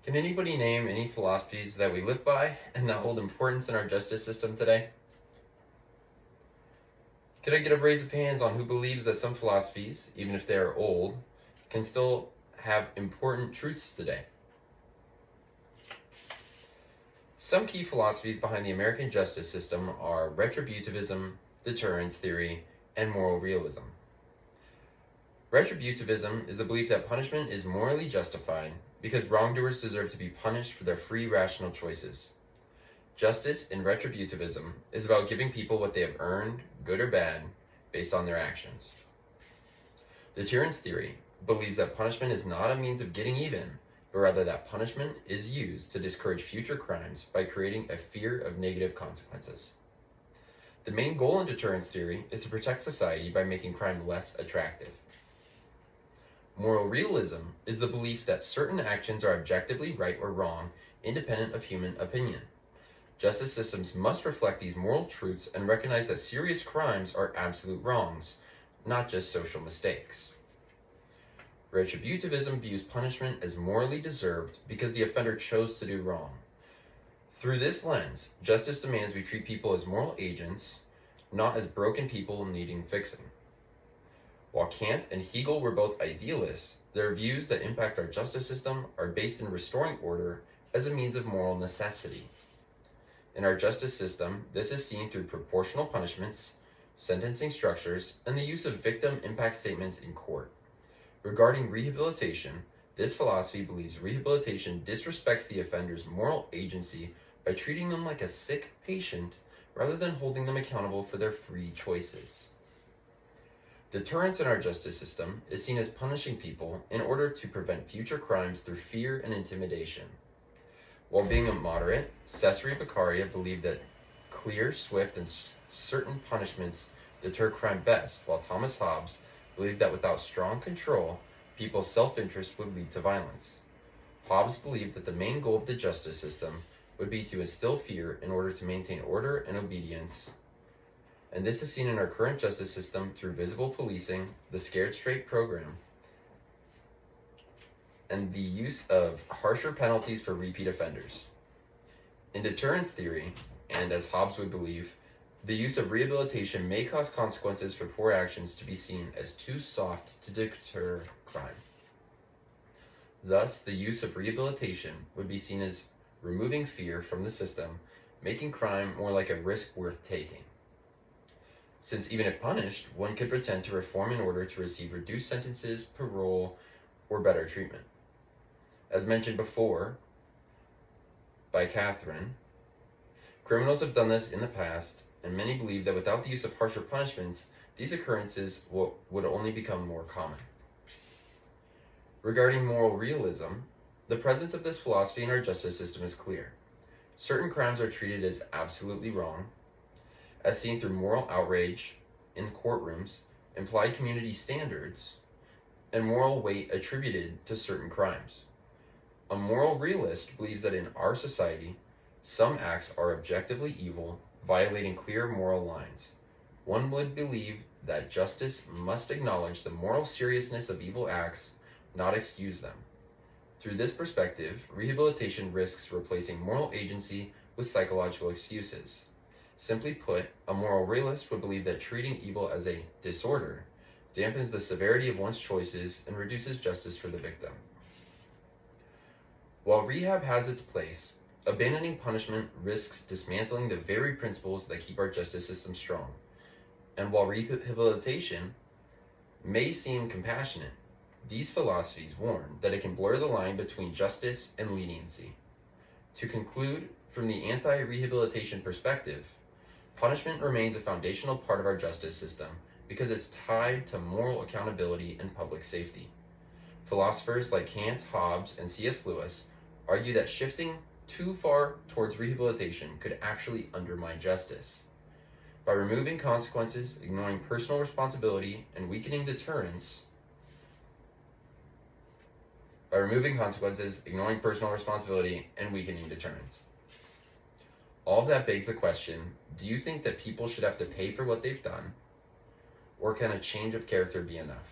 Can anybody name any philosophies that we live by and that hold importance in our justice system today? Could I get a raise of hands on who believes that some philosophies, even if they are old, can still have important truths today? Some key philosophies behind the American justice system are retributivism, deterrence theory, and moral realism. Retributivism is the belief that punishment is morally justified because wrongdoers deserve to be punished for their free rational choices. Justice in retributivism is about giving people what they have earned, good or bad, based on their actions. Deterrence theory believes that punishment is not a means of getting even, but rather that punishment is used to discourage future crimes by creating a fear of negative consequences. The main goal in deterrence theory is to protect society by making crime less attractive. Moral realism is the belief that certain actions are objectively right or wrong, independent of human opinion. Justice systems must reflect these moral truths and recognize that serious crimes are absolute wrongs, not just social mistakes. Retributivism views punishment as morally deserved because the offender chose to do wrong. Through this lens, justice demands we treat people as moral agents, not as broken people needing fixing. While Kant and Hegel were both idealists, their views that impact our justice system are based in restoring order as a means of moral necessity. In our justice system, this is seen through proportional punishments, sentencing structures, and the use of victim impact statements in court. Regarding rehabilitation, this philosophy believes rehabilitation disrespects the offender's moral agency by treating them like a sick patient rather than holding them accountable for their free choices. Deterrence in our justice system is seen as punishing people in order to prevent future crimes through fear and intimidation. While being a moderate, Cesare Beccaria believed that clear, swift, and certain punishments deter crime best, while Thomas Hobbes believed that without strong control, people's self-interest would lead to violence. Hobbes believed that the main goal of the justice system would be to instill fear in order to maintain order and obedience. And this is seen in our current justice system through visible policing, the Scared Straight program, and the use of harsher penalties for repeat offenders. In deterrence theory, and as Hobbes would believe, the use of rehabilitation may cause consequences for poor actions to be seen as too soft to deter crime. Thus, the use of rehabilitation would be seen as removing fear from the system, making crime more like a risk worth taking. Since even if punished, one could pretend to reform in order to receive reduced sentences, parole, or better treatment. As mentioned before by Catherine, criminals have done this in the past, and many believe that without the use of harsher punishments, these occurrences would only become more common. Regarding moral realism, the presence of this philosophy in our justice system is clear. Certain crimes are treated as absolutely wrong, as seen through moral outrage in courtrooms, implied community standards, and moral weight attributed to certain crimes. A moral realist believes that in our society, some acts are objectively evil, violating clear moral lines. One would believe that justice must acknowledge the moral seriousness of evil acts, not excuse them. Through this perspective, rehabilitation risks replacing moral agency with psychological excuses. Simply put, a moral realist would believe that treating evil as a disorder dampens the severity of one's choices and reduces justice for the victim. While rehab has its place, abandoning punishment risks dismantling the very principles that keep our justice system strong. And while rehabilitation may seem compassionate, these philosophies warn that it can blur the line between justice and leniency. To conclude, from the anti-rehabilitation perspective, punishment remains a foundational part of our justice system because it's tied to moral accountability and public safety. Philosophers like Kant, Hobbes, and C.S. Lewis argue that shifting too far towards rehabilitation could actually undermine justice. By removing consequences, ignoring personal responsibility, and weakening deterrence, All of that begs the question, do you think that people should have to pay for what they've done? Or can a change of character be enough?